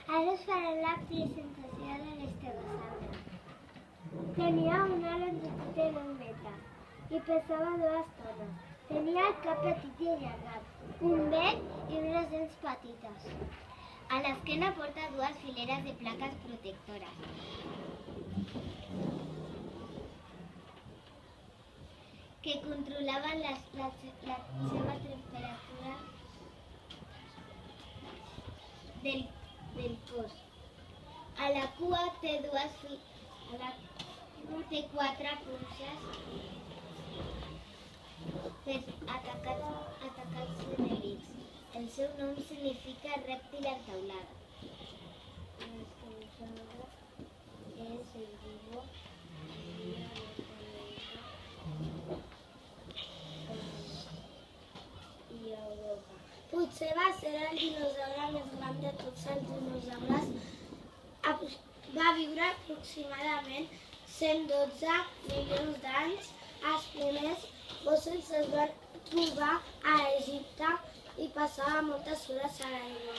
Ara us faré la presentació de l'estegosaure. Tenia una longitud de 9 metres i pesava 2 tones. Tenia el cap petit i allargat, un bec i unes dents petites. A l'esquena porta 2 fileres de plaques protectores. Que controlaven la seva temperatura del cos. A la cua té 4 punxes per atacar els enemics. El seu nom significa rèptil entaulada. És herbívor. Potser va ser el dinosaure més gran de tots els dinosaures. Va viure aproximadament 112 milions d'anys. Els primers fòssils es van trobar a Egipte i passava moltes hores a l'aigua.